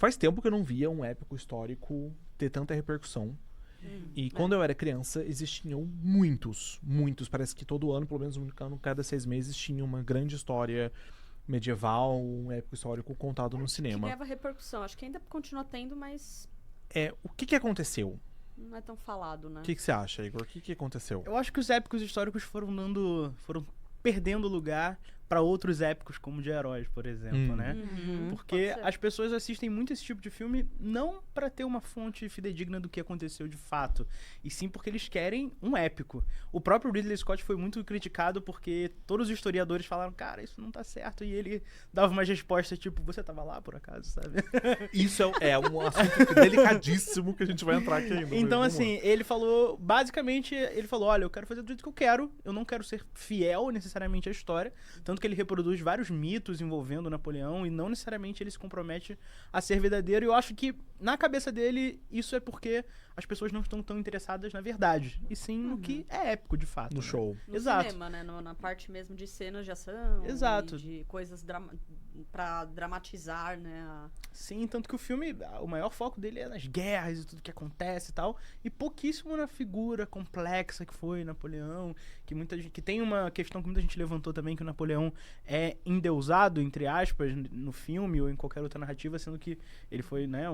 Faz tempo que eu não via um épico histórico ter tanta repercussão. E quando eu era criança, existiam muitos. Parece que todo ano, pelo menos um ano, cada 6 meses, tinha uma grande história medieval, um épico histórico contado no Que cinema. leva repercussão. Acho que ainda continua tendo, mas O que aconteceu? não é tão falado, né? O que você acha, Igor? O que aconteceu? Eu acho que os épicos históricos foram perdendo lugar pra outros épicos, como de heróis, por exemplo, né? Porque Pode ser. as pessoas assistem muito esse tipo de filme não pra ter uma fonte fidedigna do que aconteceu de fato, e sim porque eles querem um épico. O próprio Ridley Scott foi muito criticado porque todos os historiadores falaram, cara, isso não tá certo, e ele dava umas respostas tipo, você tava lá por acaso, sabe? Isso é um assunto delicadíssimo que a gente vai entrar aqui ainda. Então, mas assim, ele falou, basicamente, olha, eu quero fazer do jeito que eu não quero ser fiel necessariamente à história, tanto que ele reproduz vários mitos envolvendo Napoleão e não necessariamente ele se compromete a ser verdadeiro, e eu acho que, na cabeça dele, isso é porque as pessoas não estão tão interessadas na verdade, e sim no que é épico, de fato. No né? show. No Exato. cinema, né? Na parte mesmo de cenas de ação. Exato. E de coisas pra dramatizar, né? Sim, tanto que o filme, o maior foco dele é nas guerras e tudo que acontece e tal, e pouquíssimo na figura complexa que foi Napoleão, que tem uma questão que muita gente levantou também, que o Napoleão é endeusado, entre aspas, no filme ou em qualquer outra narrativa, sendo que ele foi, né,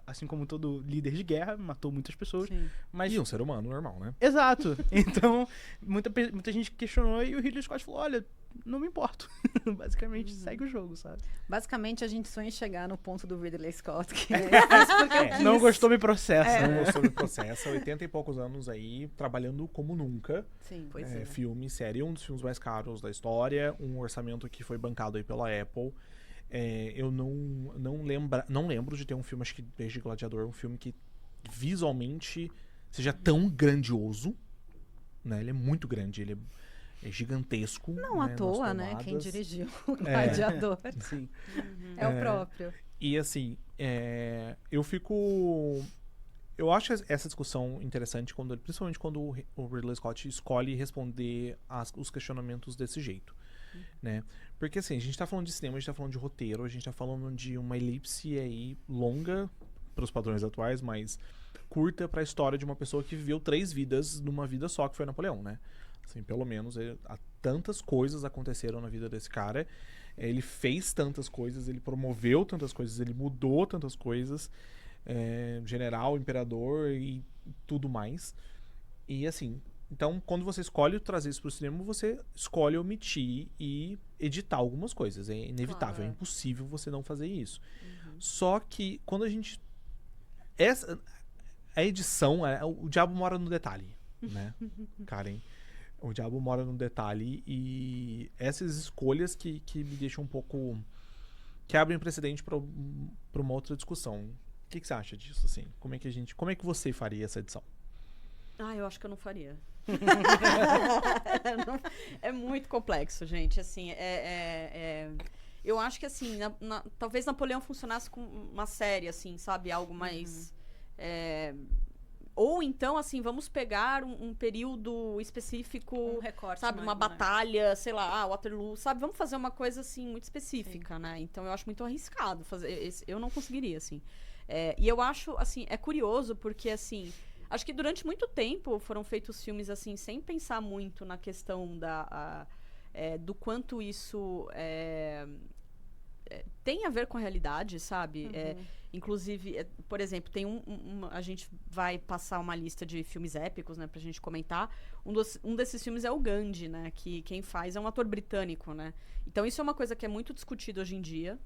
assim como todo líder de guerra, matou muitas pessoas, Sim. mas... E um ser humano normal, né? Exato. Então, muita gente questionou e o Ridley Scott falou, olha, não me importo. Basicamente, segue o jogo, sabe? Basicamente, a gente sonha em chegar no ponto do Ridley Scott, que é isso porque eu quis. Não gostou, me processa. Não gostou do processo, 80 e poucos anos aí, trabalhando como nunca. Sim. Pois é. Filme, série, um dos filmes mais caros da história, um orçamento que foi bancado aí pela Apple. Eu não lembro de ter um filme, acho que desde Gladiador, um filme que visualmente seja tão grandioso, né? Ele é muito grande, ele é gigantesco. Não à né, toa, nas né? Quem tomadas. dirigiu o Gladiador Sim. é o próprio. E assim, eu acho essa discussão interessante, principalmente quando o Ridley Scott escolhe responder os questionamentos desse jeito, né? Porque assim, a gente tá falando de cinema, a gente tá falando de roteiro, a gente tá falando de uma elipse aí longa para os padrões atuais, mas curta para a história de uma pessoa que viveu 3 vidas numa vida só, que foi Napoleão, né? Assim, pelo menos tantas coisas aconteceram na vida desse cara. Ele fez tantas coisas, ele promoveu tantas coisas, ele mudou tantas coisas, general, imperador e tudo mais. E assim, então quando você escolhe trazer isso pro cinema, você escolhe omitir e editar algumas coisas. É inevitável, Claro. é impossível você não fazer isso. Só que quando a gente... A edição, o diabo mora no detalhe, né, Karen? O diabo mora no detalhe e essas escolhas que me deixam um pouco... que abrem precedente para uma outra discussão. O que você acha disso, assim? Como é que você faria essa edição? Eu acho que eu não faria. É muito complexo, gente. Assim, eu acho que assim, talvez Napoleão funcionasse com uma série, assim, sabe? Algo mais. Ou então, assim, vamos pegar um período específico, Um recorte, sabe? né? Uma batalha, sei lá, Waterloo, sabe? Vamos fazer uma coisa, assim, muito específica, né? Então, eu acho muito arriscado fazer. Eu não conseguiria, assim. E eu acho, assim, é curioso porque, assim, acho que durante muito tempo foram feitos filmes, assim, sem pensar muito na questão do quanto isso tem a ver com a realidade, sabe? Inclusive, por exemplo, tem a gente vai passar uma lista de filmes épicos, né, pra gente comentar. Um desses filmes é o Gandhi, né, que quem faz é um ator britânico, né. Então isso é uma coisa que é muito discutida hoje em dia.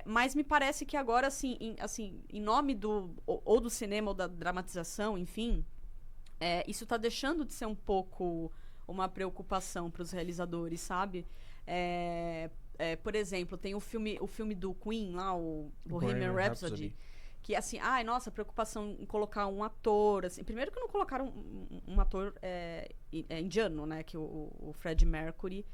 Mas me parece que agora, assim, em nome do cinema ou da dramatização, enfim, isso tá deixando de ser um pouco uma preocupação para os realizadores, sabe? Por exemplo, tem o filme do Queen lá, o Bohemian Rhapsody, que assim, nossa, preocupação em colocar um ator, assim, primeiro que não colocaram um ator indiano, né, que o Freddie Mercury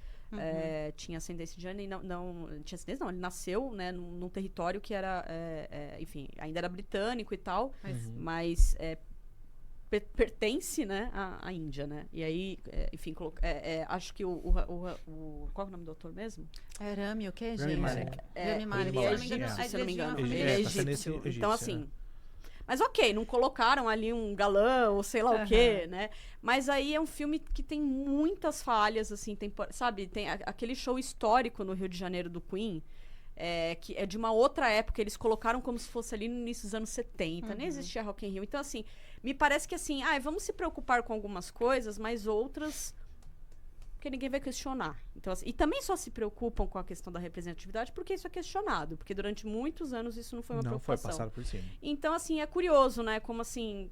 tinha ascendência indiana e não tinha ascendência, não, ele nasceu, né, num território que era, enfim, ainda era britânico e tal, mas pertence, né, à Índia, né? E aí, enfim, acho que qual é o nome do autor mesmo? É Rami, o quê, Rami gente? Malek. Rami Malek. Ele é egípcio, se eu não me engano. Ele é tá sendo egípcio. egípcio, Então, né? assim... Mas ok, não colocaram ali um galã ou sei lá o quê, né? Mas aí é um filme que tem muitas falhas, assim, sabe? Tem aquele show histórico no Rio de Janeiro do Queen, que é de uma outra época, eles colocaram como se fosse ali no início dos anos 70, nem existia Rock in Rio. Então, assim, me parece que assim, vamos se preocupar com algumas coisas, mas outras... porque ninguém vai questionar. Então, assim, e também só se preocupam com a questão da representatividade porque isso é questionado. Porque durante muitos anos isso não foi uma preocupação. Não foi passado por cima. Então, assim, é curioso, né? Como assim...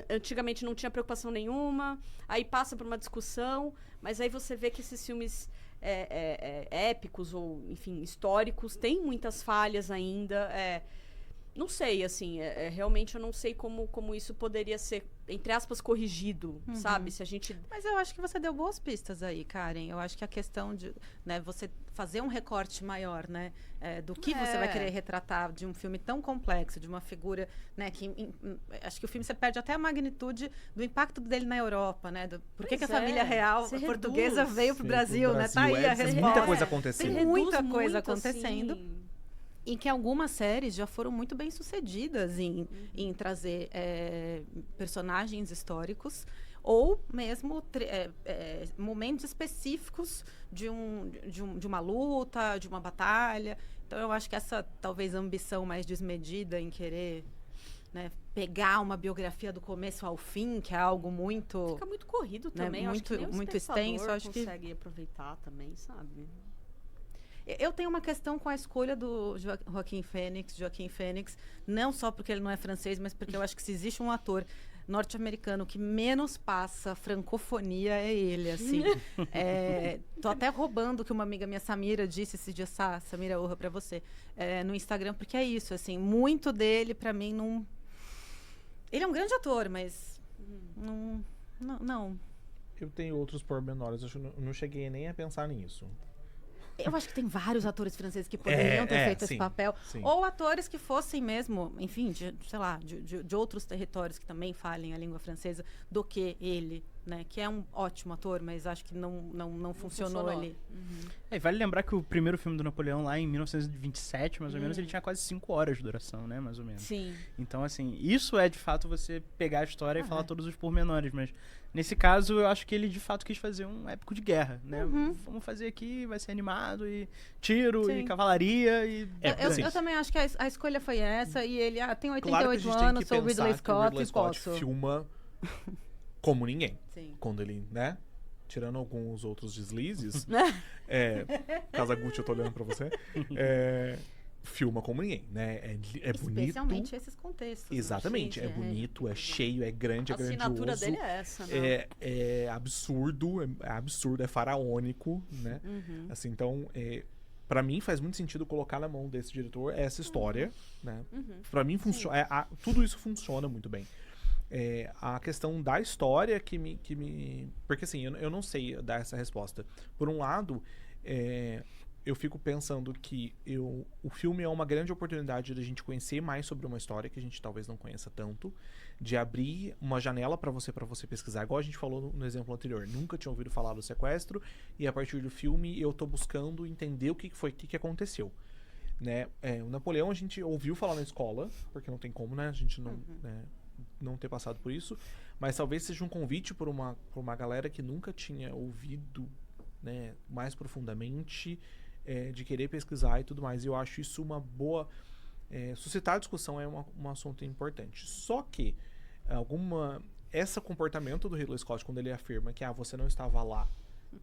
antigamente não tinha preocupação nenhuma, aí passa por uma discussão, mas aí você vê que esses filmes épicos ou, enfim, históricos têm muitas falhas ainda. Não sei, assim, realmente eu não sei como isso poderia ser, entre aspas, corrigido, sabe? Se a gente... Mas eu acho que você deu boas pistas aí, Karen. Eu acho que a questão de, né, você fazer um recorte maior, né, do que você vai querer retratar de um filme tão complexo, de uma figura, né, que acho que o filme você perde até a magnitude do impacto dele na Europa, né? Por que a família real portuguesa veio pro Brasil, né? Tá aí a resposta. Tem muita coisa acontecendo. Tem muita coisa acontecendo. Assim... em que algumas séries já foram muito bem sucedidas em trazer personagens históricos ou mesmo momentos específicos de uma luta, de uma batalha. Então, eu acho que essa, talvez, ambição mais desmedida em querer, né, pegar uma biografia do começo ao fim, que é algo muito... fica muito corrido também. Né, acho que nem o muito espectador extenso. Acho consegue aproveitar também, sabe? Eu tenho uma questão com a escolha do Joaquim Fênix, não só porque ele não é francês, mas porque eu acho que se existe um ator norte-americano que menos passa francofonia é ele, assim. Tô até roubando o que uma amiga minha, Samira, disse esse dia, Samira, honra pra você, no Instagram, porque é isso, assim, muito dele, pra mim, não... Ele é um grande ator, mas não. Eu tenho outros pormenores, eu não cheguei nem a pensar nisso. Eu acho que tem vários atores franceses que poderiam ter feito esse papel. Sim. Ou atores que fossem mesmo, enfim, de outros territórios que também falem a língua francesa do que ele, né? Que é um ótimo ator, mas acho que não funcionou ali. E vale lembrar que o primeiro filme do Napoleão, lá em 1927, mais ou menos, ele tinha quase 5 horas de duração, né? Mais ou menos. Sim. Então, assim, isso é de fato você pegar a história e falar todos os pormenores, mas nesse caso eu acho que ele de fato quis fazer um épico de guerra, né? Vamos fazer aqui, vai ser animado e tiro e cavalaria e... Eu também acho que a escolha foi essa e ele tem 88 claro que a gente tem anos, que sou o pensar Ridley que Scott o Ridley e Scott posso. filma como ninguém. Sim. Quando ele, né? Tirando alguns outros deslizes. Casagutti, eu tô olhando pra você. Filma como ninguém, né? É bonito. Especialmente esses contextos. Exatamente. Né? É bonito, é cheio, é grande, é grandioso. A assinatura dele é essa, né? É absurdo, é faraônico, né? Assim, então, pra mim faz muito sentido colocar na mão desse diretor essa história, né? Pra mim funciona, tudo isso funciona muito bem. A questão da história que me... Porque assim, eu não sei dar essa resposta. Por um lado, eu fico pensando que o filme é uma grande oportunidade de a gente conhecer mais sobre uma história que a gente talvez não conheça tanto, de abrir uma janela para você pesquisar, igual a gente falou no exemplo anterior. Nunca tinha ouvido falar do sequestro e a partir do filme eu tô buscando entender o que aconteceu. Né? O Napoleão a gente ouviu falar na escola, porque não tem como, né? A gente não ter passado por isso, mas talvez seja um convite por uma galera que nunca tinha ouvido, né, mais profundamente, de querer pesquisar e tudo mais. E eu acho isso uma boa... suscitar a discussão é um assunto importante. Só que esse comportamento do Ridley Scott, quando ele afirma que você não estava lá,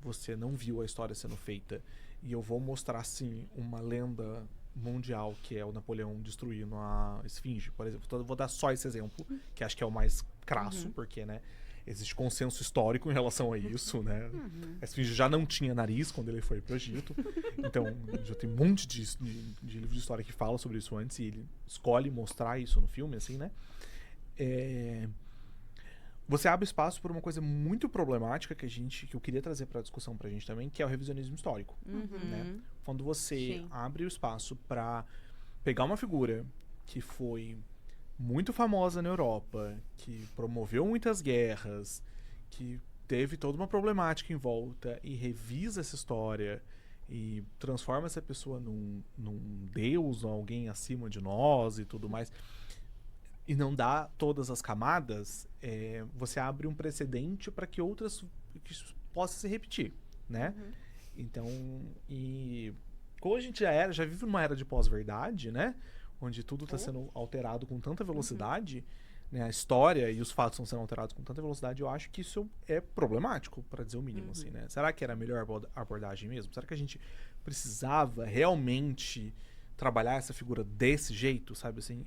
você não viu a história sendo feita, e eu vou mostrar, sim, uma lenda mundial, que é o Napoleão destruindo a Esfinge, por exemplo. Então, eu vou dar só esse exemplo, que acho que é o mais crasso, porque, né, existe consenso histórico em relação a isso, né? A Esfinge já não tinha nariz quando ele foi pro Egito, então já tem um monte de livro de história que fala sobre isso antes, e ele escolhe mostrar isso no filme, assim, né? Você abre espaço por uma coisa muito problemática que eu queria trazer para a discussão pra gente também, que é o revisionismo histórico, né? Quando você abre o espaço para pegar uma figura que foi muito famosa na Europa, que promoveu muitas guerras, que teve toda uma problemática em volta e revisa essa história e transforma essa pessoa num deus, alguém acima de nós e tudo mais, e não dá todas as camadas, você abre um precedente para que outras que possa se repetir, né? Então, e como a gente já vive numa era de pós-verdade, né? Onde tudo está sendo alterado com tanta velocidade, né? A história e os fatos estão sendo alterados com tanta velocidade, eu acho que isso é problemático, para dizer o mínimo, assim, né? Será que era a melhor abordagem mesmo? Será que a gente precisava realmente trabalhar essa figura desse jeito, sabe, assim?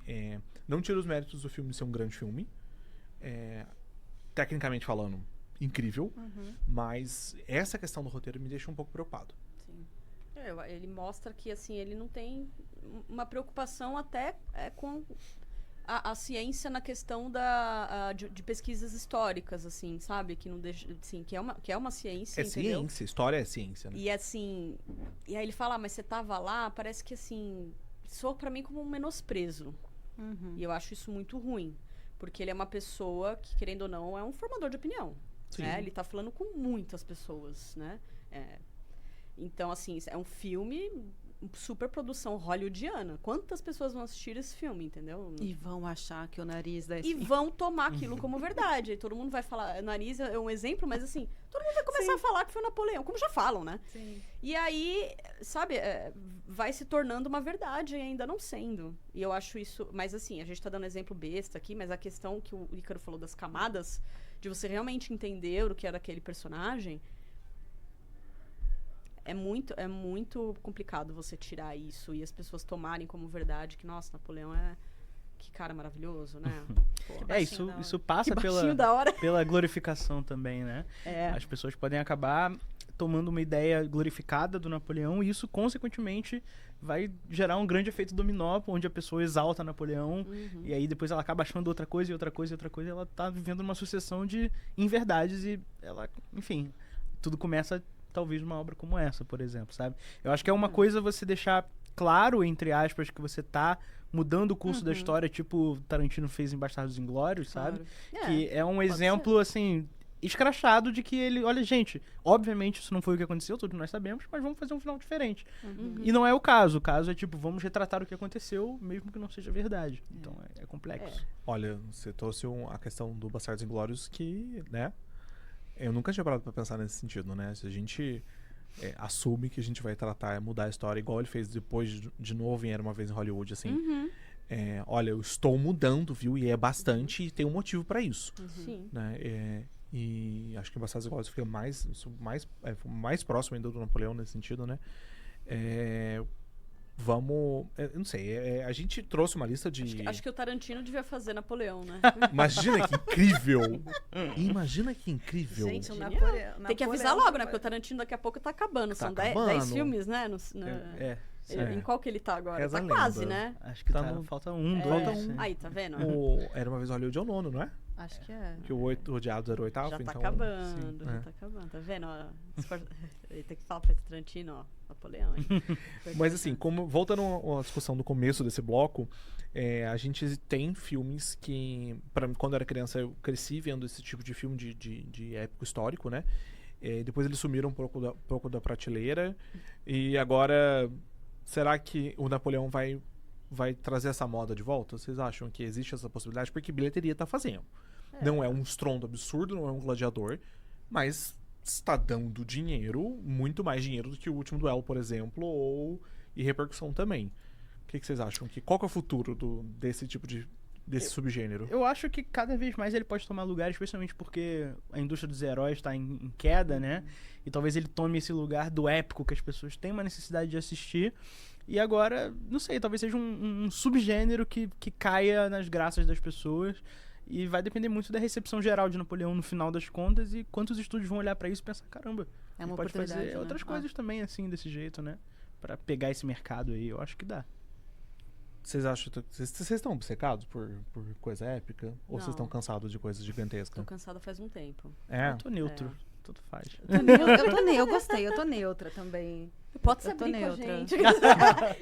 Não tira os méritos do filme ser um grande filme, tecnicamente falando, incrível, mas essa questão do roteiro me deixa um pouco preocupado. Sim. Ele mostra que, assim, ele não tem uma preocupação até com a ciência na questão de pesquisas históricas, assim, sabe? Que não deixa, assim, que é uma ciência, entendeu? Ciência, história é ciência, né? E assim, e aí ele fala, mas você tava lá, parece que assim, soa pra mim como um menosprezo. E eu acho isso muito ruim, porque ele é uma pessoa que, querendo ou não, é um formador de opinião. Né? Ele tá falando com muitas pessoas, né? Então, assim, é um filme, super produção hollywoodiana. Quantas pessoas vão assistir esse filme, entendeu? E vão achar que o nariz da E vão tomar aquilo como verdade. Aí todo mundo vai falar, o nariz é um exemplo, mas assim, todo mundo vai começar a falar que foi o Napoleão, como já falam, né? Sim. E aí, sabe, vai se tornando uma verdade e ainda não sendo. E eu acho isso... Mas assim, a gente tá dando exemplo besta aqui, mas a questão que o Ícaro falou das camadas, de você realmente entender o que era aquele personagem, é muito complicado você tirar isso e as pessoas tomarem como verdade que, nossa, Napoleão que cara maravilhoso, né? Pô, isso passa pela glorificação também, né? As pessoas podem acabar tomando uma ideia glorificada do Napoleão e isso, consequentemente, vai gerar um grande efeito dominó, onde a pessoa exalta Napoleão e aí depois ela acaba achando outra coisa e outra coisa e outra coisa e ela tá vivendo uma sucessão de inverdades e ela, enfim, tudo começa talvez numa obra como essa, por exemplo, sabe? Eu acho que é uma coisa você deixar claro, entre aspas, que você tá mudando o curso da história, tipo Tarantino fez em Bastardos Inglórios, sabe? Que é um exemplo, assim, escrachado de que ele... Olha, gente, obviamente isso não foi o que aconteceu, todos nós sabemos, mas vamos fazer um final diferente. E não é o caso. O caso é, tipo, vamos retratar o que aconteceu, mesmo que não seja verdade. Então, é complexo. Olha, você trouxe a questão do Bastardos Inglórios que, né? Eu nunca tinha parado pra pensar nesse sentido, né? Se a gente assume que a gente vai mudar a história, igual ele fez depois de novo em Era Uma Vez em Hollywood, assim. Olha, eu estou mudando, viu? E é bastante, e tem um motivo pra isso. Né? E acho que em Bastardos Inglórios fica mais próximo ainda do Napoleão nesse sentido, né? Eu não sei, a gente trouxe uma lista de... Acho que o Tarantino devia fazer Napoleão, né? Imagina que incrível! Imagina que incrível! Gente, tem que avisar logo, né? Porque o Tarantino daqui a pouco tá acabando. São 10 filmes, né? Em qual que ele tá agora? Reza Tá a quase, lenda. né? Acho que falta um, dois. Aí, tá vendo? Era Uma Vez em Hollywood é o 9º, não é? Acho que é. Que o Odiados era o 8º. Já tá então, acabando, já tá acabando. Tá vendo? Ele tem que falar pra esse Tarantino, ó. Napoleão, hein? Mas assim, voltando à discussão do começo desse bloco, a gente tem filmes que, quando eu era criança, eu cresci vendo esse tipo de filme de épico histórico, né? Depois eles sumiram um pouco da prateleira. E agora, será que o Napoleão vai trazer essa moda de volta? Vocês acham que existe essa possibilidade? Porque bilheteria tá fazendo. Não é um estrondo absurdo, não é um gladiador, mas está dando dinheiro, muito mais dinheiro do que o Último Duelo, por exemplo, e repercussão também. O que vocês acham? Qual que é o futuro desse tipo desse subgênero? Eu acho que cada vez mais ele pode tomar lugar, especialmente porque a indústria dos heróis está em queda, né? E talvez ele tome esse lugar do épico que as pessoas têm uma necessidade de assistir. E agora, não sei, talvez seja um subgênero que caia nas graças das pessoas. E vai depender muito da recepção geral de Napoleão no final das contas e quantos estúdios vão olhar pra isso e pensar, caramba, é uma pode oportunidade, fazer né? outras coisas também, assim, desse jeito, né? Pra pegar esse mercado aí, eu acho que dá. Vocês acham... Vocês estão obcecados por coisa épica? Ou vocês Não. estão cansados de coisas gigantescas? Tô cansada faz um tempo. Eu tô neutro, tudo faz. Eu gostei, eu tô neutra também. Pode ser Eu tô abrir com a neutra. gente.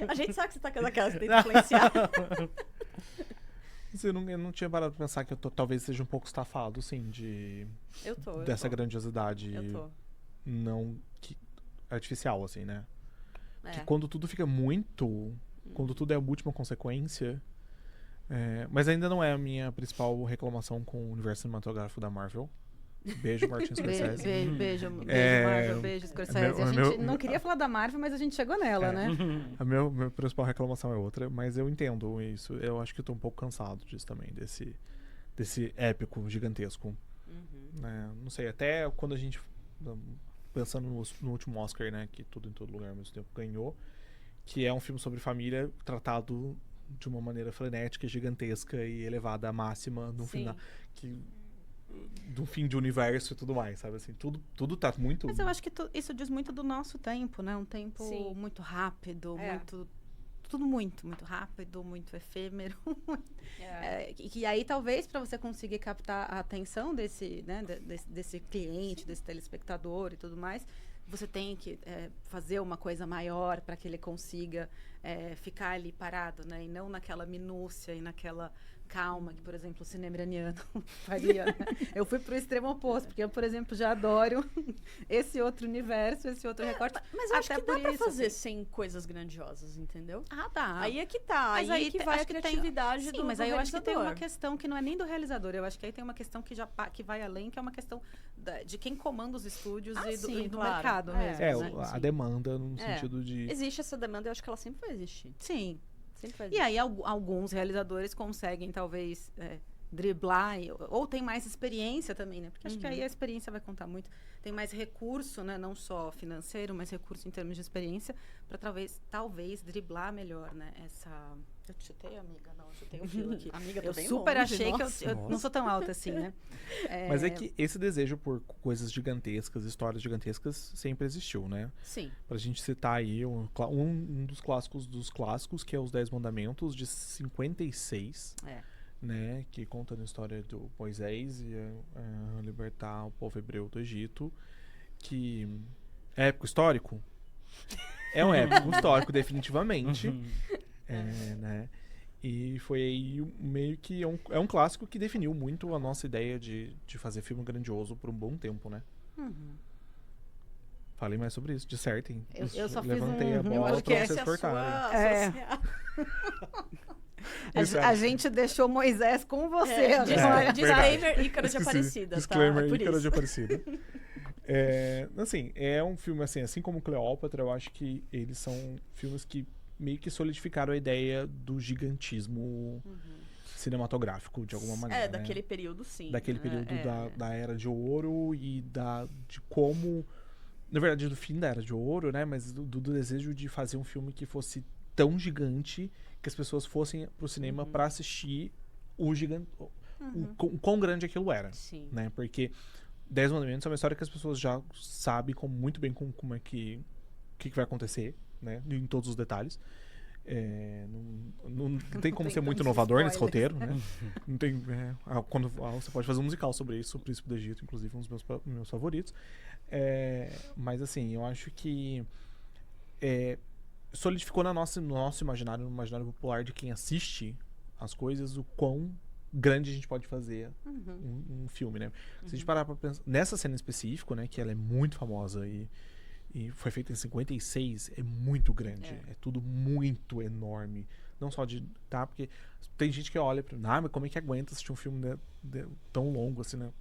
A gente sabe que você tá com aquela que tenta influenciar. Eu não tinha parado pra pensar que eu talvez seja um pouco estafado, sim, dessa grandiosidade Eu tô. não artificial, assim, né? É. Que quando tudo fica muito... Quando tudo é a última consequência... mas ainda não é a minha principal reclamação com o universo cinematográfico da Marvel. Beijo, Martin Scorsese. Beijo, Marvel, beijo, Scorsese. A gente não queria falar da Marvel, mas a gente chegou nela, né? A minha principal reclamação é outra, mas eu entendo isso. Eu acho que eu tô um pouco cansado disso também, desse épico gigantesco. Né? Não sei, até quando a gente... Pensando no último Oscar, né? Que Tudo em Todo Lugar ao mesmo tempo ganhou. Que é um filme sobre família tratado de uma maneira frenética, gigantesca e elevada à máxima no final. Do fim de universo e tudo mais, sabe? Assim, tudo tá muito... Mas eu acho que isso diz muito do nosso tempo, né? Um tempo muito rápido, tudo muito rápido, muito efêmero. E aí, talvez, para você conseguir captar a atenção desse cliente, desse telespectador e tudo mais, você tem que fazer uma coisa maior para que ele consiga ficar ali parado, né? E não naquela minúcia e naquela calma que, por exemplo, o cinema iraniano faria. Né? Eu fui pro extremo oposto, porque eu, por exemplo, já adoro esse outro universo, esse outro recorte. Mas eu acho que dá pra fazer sem coisas grandiosas, entendeu? Dá. Aí é que tá. Mas aí que vai a criatividade sim, do mas aí eu acho que tem realizador. uma questão que não é nem do realizador. Eu acho que aí tem uma questão que vai além, que é uma questão de quem comanda os estúdios e do claro. mercado mesmo. A Sim. demanda no sentido de... Existe essa demanda, eu acho que ela sempre vai existir. Sim. Sempre vai E existir. aí alguns realizadores conseguem, talvez, driblar, ou tem mais experiência também, né? Porque acho que aí a experiência vai contar muito. Tem mais recurso, né? Não só financeiro, mas recurso em termos de experiência, para talvez driblar melhor, né? Eu te chutei, amiga? Não, eu chutei o fio aqui. Amiga, eu bem super longe, achei que nossa. eu não sou tão alta assim, né? Mas é que esse desejo por coisas gigantescas, histórias gigantescas, sempre existiu, né? Sim. Pra gente citar aí um dos clássicos dos clássicos, que é Os 10 Mandamentos, de 56. Né, que conta a história do Moisés e libertar o povo hebreu do Egito, que é épico histórico? É um épico histórico, definitivamente. Né? E foi aí meio que é um clássico que definiu muito a nossa ideia de fazer filme grandioso por um bom tempo, né? Falei mais sobre isso, dissertem. Eu só levantei a fiz bola pra vocês cortarem. A gente deixou Moisés com você. Disclaimer, Ícaro de Aparecida. Disclaimer, tá? Ícaro de Aparecida. Assim, é um filme assim como Cleópatra, eu acho que eles são filmes que meio que solidificaram a ideia do gigantismo cinematográfico, de alguma maneira. Daquele período, sim. Daquele período da Era de Ouro e de como... Na verdade, do fim da Era de Ouro, né? Mas do desejo de fazer um filme que fosse tão gigante que as pessoas fossem pro cinema pra assistir o quão grande aquilo era. Sim. Né? Porque 10 Mandamentos é uma história que as pessoas já sabem muito bem como é que vai acontecer, né? Em todos os detalhes. Não tem como ser muito inovador nesse roteiro, né? Não tem, você pode fazer um musical sobre isso, O Príncipe do Egito, inclusive, um dos meus favoritos. Mas assim, eu acho que solidificou no nosso imaginário, no imaginário popular de quem assiste as coisas, o quão grande a gente pode fazer um filme, né? Se a gente parar pra pensar nessa cena específica, né, que ela é muito famosa e foi feita em 56, é muito grande. É tudo muito enorme. Não só porque tem gente que olha mas como é que aguenta assistir um filme tão longo assim, né?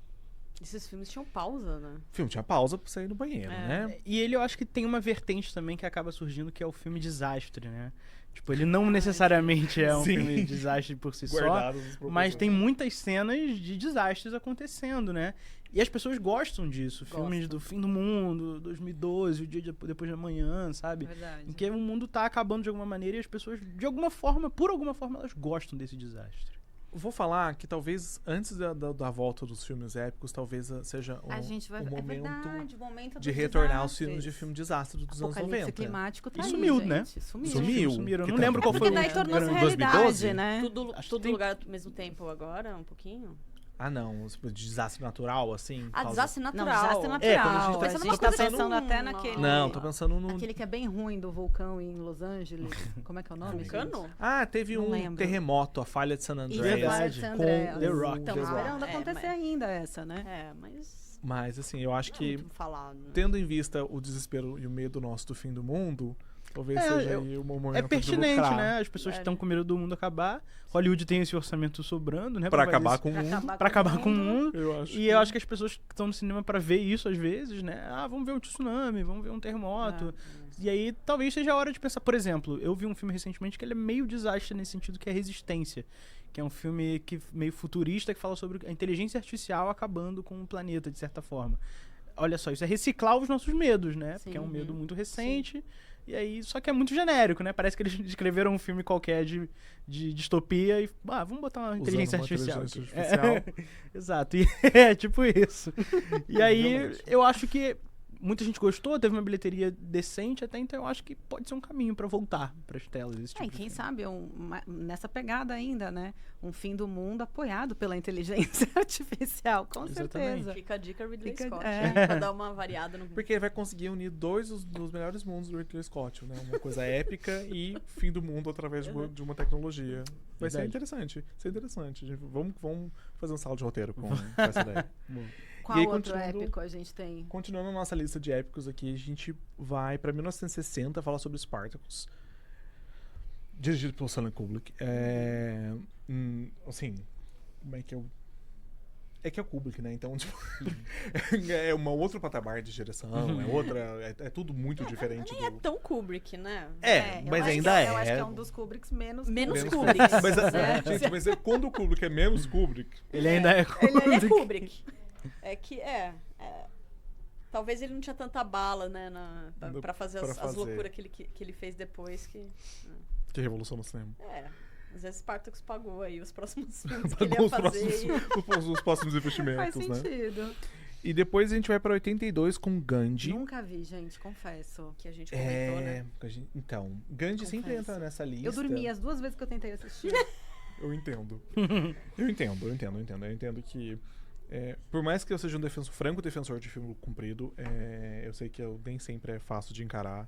Esses filmes tinham pausa, né? O filme tinha pausa pra sair no banheiro, né? E ele, eu acho que tem uma vertente também que acaba surgindo, que é o filme desastre, né? Tipo, ele não necessariamente é um filme de desastre por si só, mas tem muitas cenas de desastres acontecendo, né? E as pessoas gostam disso. Filmes do fim do mundo, 2012, o dia depois de amanhã, sabe? Verdade. Em que o mundo tá acabando de alguma maneira e as pessoas, de alguma forma, por alguma forma, elas gostam desse desastre. Vou falar que talvez antes da volta dos filmes épicos, talvez seja o momento de retornar aos filmes de filme desastre dos anos 90. Climático tá e aí, sumiu, gente. né? Sumiu. Eu não lembro qual foi porque daí tornou-se realidade, né? Tudo lugar ao mesmo tempo agora, um pouquinho? Ah, não. De desastre natural, assim? Ah, desastre Não, natural. desastre natural. É, quando a gente tá- a a gente gente tá tá pensando até num- naquele... Não, tô pensando no... Aquele que é bem ruim do vulcão em Los Angeles. Como é que é o nome? gente? Vulcano? Ah, teve Não um lembro. terremoto, a falha de San Isso, Andreas. Verdade. San com Andreas. The Rock. Estamos The Rock. esperando acontecer ainda essa, né? Mas Mas, assim, eu acho não é que, muito falado, né? tendo em vista o desespero e o medo nosso do fim do mundo, talvez É, seja eu- aí o momento É de pertinente, lucrar. né? As pessoas É. estão com medo do mundo acabar. Hollywood tem esse orçamento sobrando, né? Pra fazer acabar isso. com o mundo, Pra acabar com o mundo. eu acho. E eu acho que as pessoas que estão no cinema pra ver isso às vezes, né? Ah, vamos ver um tsunami, vamos ver um terremoto. E aí talvez seja a hora de pensar, por exemplo, eu vi um filme recentemente que ele é meio desastre nesse sentido, que é Resistência, que é um filme meio futurista que fala sobre a inteligência artificial acabando com o planeta, de certa forma. Olha só, isso é reciclar os nossos medos, né? Sim. Porque é um medo muito recente. E aí, só que é muito genérico, né? Parece que eles escreveram um filme qualquer de distopia e, vamos botar uma Usando inteligência uma artificial. inteligência aqui. artificial. Exato. E é tipo isso. E aí, Realmente. eu acho que muita gente gostou, teve uma bilheteria decente até, então eu acho que pode ser um caminho pra voltar pras telas. Esse tipo É, e de quem filme. sabe nessa pegada ainda, né? Um fim do mundo apoiado pela inteligência artificial, com Exatamente. certeza. Fica a dica Ridley Fica- Scott, é. né? Pra dar uma variada no... Porque vai conseguir unir dois dos melhores mundos do Ridley Scott, né? Uma coisa épica e fim do mundo através de uma tecnologia. Vai ser Verdade. interessante. Gente, vamos fazer um sala de roteiro com essa ideia. Qual E aí, outro continuando- épico a gente tem? Continuando a nossa lista de épicos aqui, a gente vai pra 1960 falar sobre Spartacus. Dirigido pelo Stanley Kubrick. Assim, como é que eu... É que é o Kubrick, né? Então, tipo, é uma outra patamar de direção, é outra... É tudo muito diferente Nem é do... tão Kubrick, né? É, eu mas acho ainda que é. Eu acho que é um dos Kubricks menos Menos Kubrick. Kubrick. Mas, né? gente, mas quando o Kubrick é menos Kubrick, Ele ainda é Ele é Kubrick. É que talvez ele não tinha tanta bala, né, pra fazer Pra as fazer. loucuras que ele fez depois que... que revolução no cinema. Às vezes Spartacus pagou aí os próximos filmes que ele Pagou ia fazer. os próximos Faz investimentos, né? sentido. E depois a gente vai pra 82 com Gandhi. Nunca vi, gente, confesso. Que a gente comentou, né? Então, Gandhi sempre Confesso. entra nessa lista. Eu dormi as 2 vezes que eu tentei assistir. Eu entendo. Eu entendo que por mais que eu seja um franco defensor de filme comprido, eu sei que nem sempre é fácil de encarar.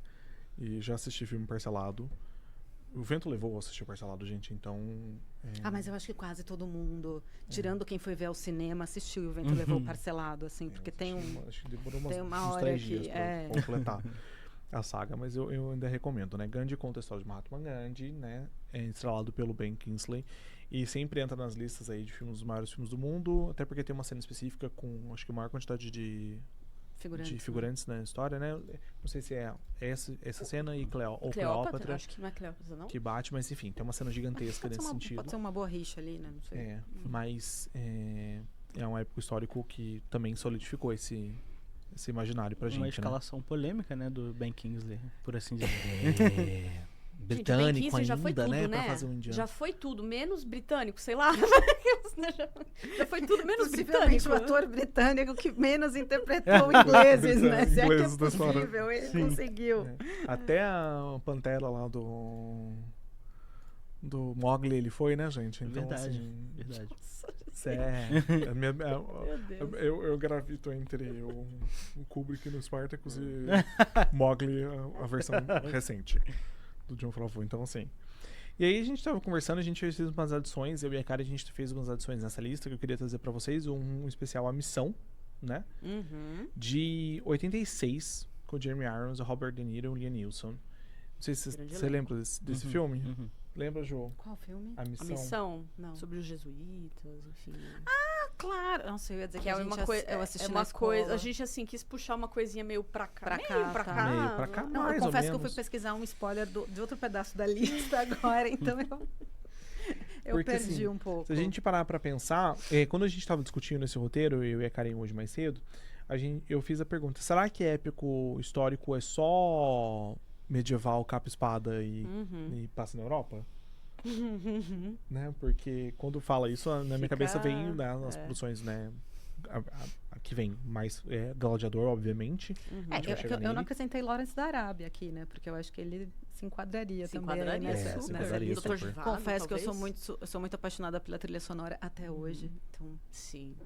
E já assisti filme parcelado. O vento levou a assistir parcelado, gente, então... Mas eu acho que quase todo mundo, tirando quem foi ver ao cinema, assistiu e o Vento Levou parcelado, assim, porque tem Acho que demorou tem uma uns hora 3 que dias pra completar a saga, mas eu ainda recomendo, né? Gandhi conta a história de Mahatma Gandhi, né? É estrelado pelo Ben Kingsley. E sempre entra nas listas aí de filmes, dos maiores filmes do mundo, até porque tem uma cena específica com, acho que a maior quantidade de figurantes na história, né? Não sei se é essa cena e Cleópatra, Acho que não é Cleópatra, não? que bate, mas enfim, tem uma cena gigantesca nesse sentido. Pode ser uma boa rixa ali, né? Não sei. Mas é um épico histórico que também solidificou esse imaginário pra gente, uma né? escalação polêmica, né, do Ben Kingsley, por assim dizer. Britânico Gente, o Ben Kingsley já foi ainda, tudo, né? né? Pra fazer um indiano. Já foi tudo, menos britânico, sei lá. já foi tudo menos Possivelmente britânico. o ator britânico que menos interpretou ingleses, né? Se é que é Ingleses da história. possível, ele Sim. conseguiu. Até a Pantera lá do Mowgli ele foi, né, gente? Então, Verdade, assim, verdade. Meu Deus. eu gravito entre o Kubrick no Spartacus e Mowgli, a versão recente do John Favreau. Então, assim. E aí a gente tava conversando, a gente fez umas adições, eu e a Karen, a gente fez umas adições nessa lista que eu queria trazer pra vocês, um especial A Missão, né? Uhum. De 86, com o Jeremy Irons, o Robert De Niro e o Liam Neeson. Não sei se Grande você lembra desse filme. Uhum. Lembra, Jô? Qual filme? A A Missão. missão Não. sobre os jesuítas, enfim. Claro. Nossa, eu ia dizer Que é a uma gente coisa. eu assisti É na uma coisa. escola. A gente, assim, quis puxar uma coisinha meio pra cá. Pra meio cá, pra tá. cá. Meio pra cá, Não, mais eu ou confesso que eu menos. fui pesquisar um spoiler de outro pedaço da lista agora, então eu Porque, perdi assim, um pouco. Se a gente parar pra pensar, quando a gente tava discutindo esse roteiro, eu e a Karen hoje mais cedo, eu fiz a pergunta, será que épico histórico é só medieval, capa e espada e passa na Europa? Né? Porque quando fala isso, na minha cabeça vem, né, as produções, né, a que vem mais Gladiador, obviamente. A gente vai chegar Eu não nele. acrescentei Lawrence da Arábia aqui, né? Porque eu acho que ele se enquadraria Se também. enquadraria nessa, se nessa enquadraria lista. super. Confesso que eu talvez. sou muito apaixonada pela trilha sonora até hoje. Então, Sim.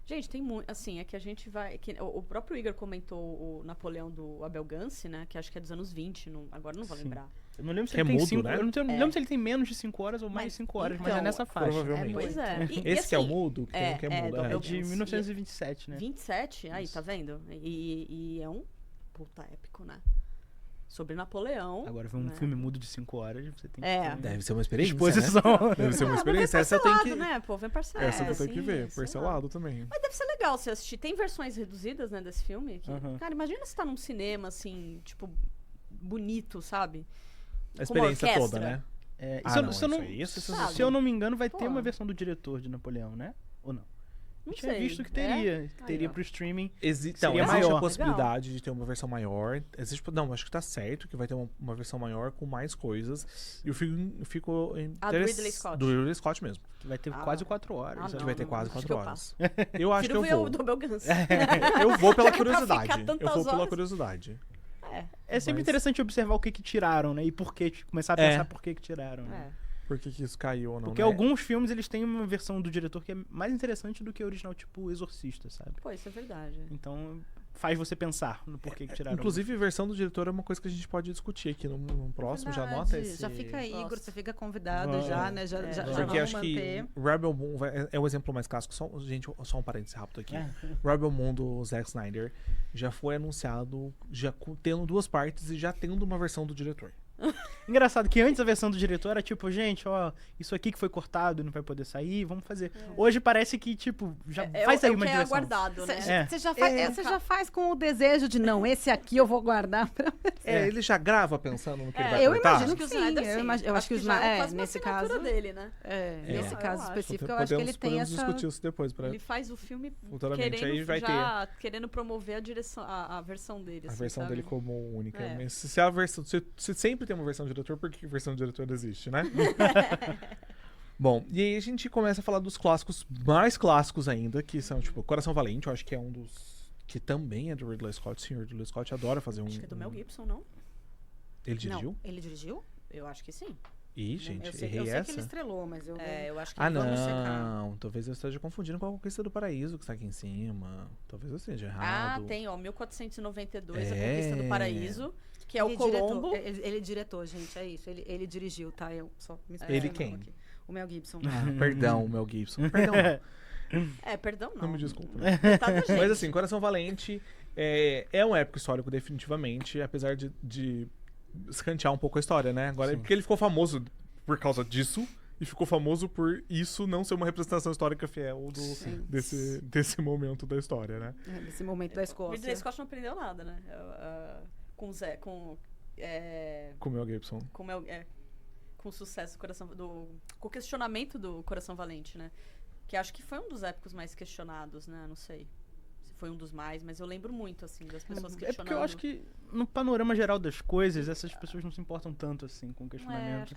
Gente, tem muito. Assim, é que a gente vai. O próprio Igor comentou o Napoleão do Abel Gance, né? Que acho que é dos anos 20. Agora não vou Sim. lembrar. Eu não lembro se Que ele é tem mudo, 5. né? Eu não lembro se ele tem menos de 5 horas ou mais de Mas, 5 horas, mas então, é nessa faixa. provavelmente. Pois é. Esse que é o mudo, que tem um que é mudo. do é. Abel É de Gance. 1927, né? 27? Aí, Isso. tá vendo? E é um puta épico, né? Sobre Napoleão. Agora, ver um né? filme mudo de 5 horas, você tem que É. ter Deve ser uma experiência, né? disposição. Deve ser uma Ah, experiência. mas Essa eu tenho parcelado, que... né? Pô, vem parcelado. Essa eu tenho que assim, ver, sei lá. parcelado também. Mas deve ser legal você assistir. Tem versões reduzidas, né, desse filme. Que, Aham. Cara, imagina você tá num cinema, assim, tipo, bonito, sabe? A experiência orquestra. toda, né? É, Ah, se eu não, se eu não- isso aí é se sensacional. eu não me engano, vai Pô. ter uma versão do diretor de Napoleão, né? Ou não? Não Eu tinha sei. visto que É? teria. Que Aí, teria ó. pro streaming. Então, Seria existe maior. a possibilidade de ter uma versão maior. Não, acho que tá certo que vai ter uma versão maior com mais coisas. E o filme ficou... Ah, do Ridley Scott. Do Ridley Scott mesmo. Que vai ter Ah. quase 4 horas. Ah, né? Que não, vai ter não, quase acho 4 que eu horas. Eu acho que eu Prefiro ver vou. o do Abel Gance. Eu vou pela Já que é pra curiosidade. ficar Eu tantas vou pela horas. curiosidade. É sempre Mas- interessante observar o que tiraram, né? E por que. Começar a pensar por que tiraram. Né? É. Por que isso caiu ou não, Porque né? alguns filmes eles têm uma versão do diretor que é mais interessante do que a original, tipo Exorcista, sabe? Pô, isso é verdade. Então faz você pensar no porquê que tiraram. Inclusive, versão do diretor é uma coisa que a gente pode discutir aqui no próximo. Já verdade. anota esse... Já fica aí, Igor, Gosto. você fica convidado Vamos. já, né? Já É. já Porque vamos acho manter. que Rebel Moon é o exemplo mais clássico. Gente, só um parênteses rápido aqui. Rebel Moon do Zack Snyder já foi anunciado, tendo 2 partes e já tendo uma versão do diretor. Engraçado que antes a versão do diretor era tipo, gente, ó, isso aqui que foi cortado não vai poder sair, vamos fazer. Hoje parece que, tipo, já vai sair uma que é direção. aguardado, né? É. Você já faz com o desejo de, não, esse aqui eu vou guardar pra... Ele já grava pensando no que ele vai eu cortar? imagino que o sim, Snyder, eu sim. imagino- eu acho que o já é Snyder- quase uma nesse assinatura caso- dele, né? Nesse eu caso acho. específico, eu acho que ele tem Podemos essa... discutir isso depois. Ele faz o filme Futuramente querendo, aí vai querendo promover a direção, a versão dele. A assim, versão sabe? dele como única. É. Mas se a versão, se sempre tem uma versão do diretor, por que a versão do diretor existe, né? Bom, e aí a gente começa a falar dos clássicos mais clássicos ainda, que são, tipo, Coração Valente, eu acho que é um dos... Que também é do Ridley Scott, sim, o Ridley Scott adora fazer Acho que é do Mel Gibson, não? Ele dirigiu? Não, ele dirigiu? Eu acho que sim. Ih, gente, eu sei errei que essa? ele estrelou, mas eu... Eu acho que Ah, Vamos checar. não. Talvez eu esteja confundindo com a Conquista do Paraíso, que está aqui em cima. Talvez eu esteja Ah, errado. tem, ó, 1492, A É. Conquista do Paraíso, que é o Ele Colombo. diretor, ele diretor, gente, é isso. Ele dirigiu, tá? Eu só me Ele expressando quem? aqui. O Mel Gibson. Ah, perdão, Mel Gibson. Perdão. Perdão, não. Não me desculpa. né? Coitada da gente. Mas assim, Coração Valente é um épico histórico, definitivamente, apesar de escantear um pouco a história, né? Agora, Sim. porque ele ficou famoso por causa disso, e ficou famoso por isso não ser uma representação histórica fiel desse momento da história, né? Nesse momento da O Escócia. Ridley Scott não aprendeu nada, né? Com o Zé, com Com o Mel Gibson. com o sucesso do Coração com o questionamento do Coração Valente, né? Que acho que foi um dos épicos mais questionados, né? Não sei se foi um dos mais, mas eu lembro muito, assim, das pessoas É questionando. porque eu acho que no panorama geral das coisas, essas pessoas não se importam tanto assim com o questionamento.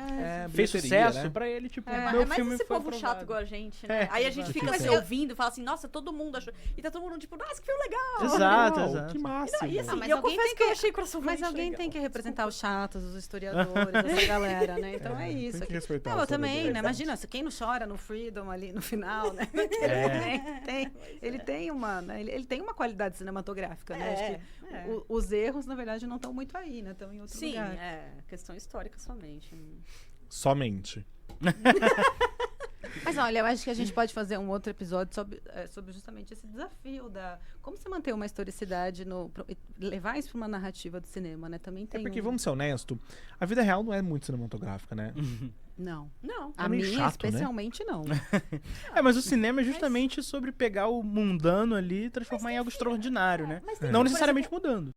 Fez bilheteria, sucesso né? pra ele, tipo, É meu mais filme esse foi povo aprovado. chato igual a gente, né? É, Aí a gente exato. fica Mas se eu- ouvindo e fala assim, nossa, todo mundo achou. E tá todo mundo tipo, nossa, que filme legal! Exato, Uau, exato. Que massa. E assim, mas eu alguém confesso tem que eu que- achei Coração Mas Valente alguém legal. tem que representar os chatos, os historiadores, essa galera, né? Então é isso. Tem que respeitar Não, os eu também, né? historiadores. Imagina, se quem não chora no Freedom ali no final, né? Ele tem uma, né? Ele tem uma qualidade cinematográfica, né? Acho que os erros, na verdade, não estão muito aí, né? Estão em outro Sim, lugar. questão histórica somente. Somente. Mas olha, eu acho que a gente pode fazer um outro episódio sobre justamente esse desafio da como você manter uma historicidade levar isso para uma narrativa do cinema, né? Também tem. Porque, vamos ser honestos, a vida real não é muito cinematográfica, né? Não. Não. A meio minha, chato, né? especialmente, não. Mas o cinema é justamente sobre pegar o mundano ali e transformar em algo extraordinário, né? Mas tem, Não por necessariamente exemplo, mudando.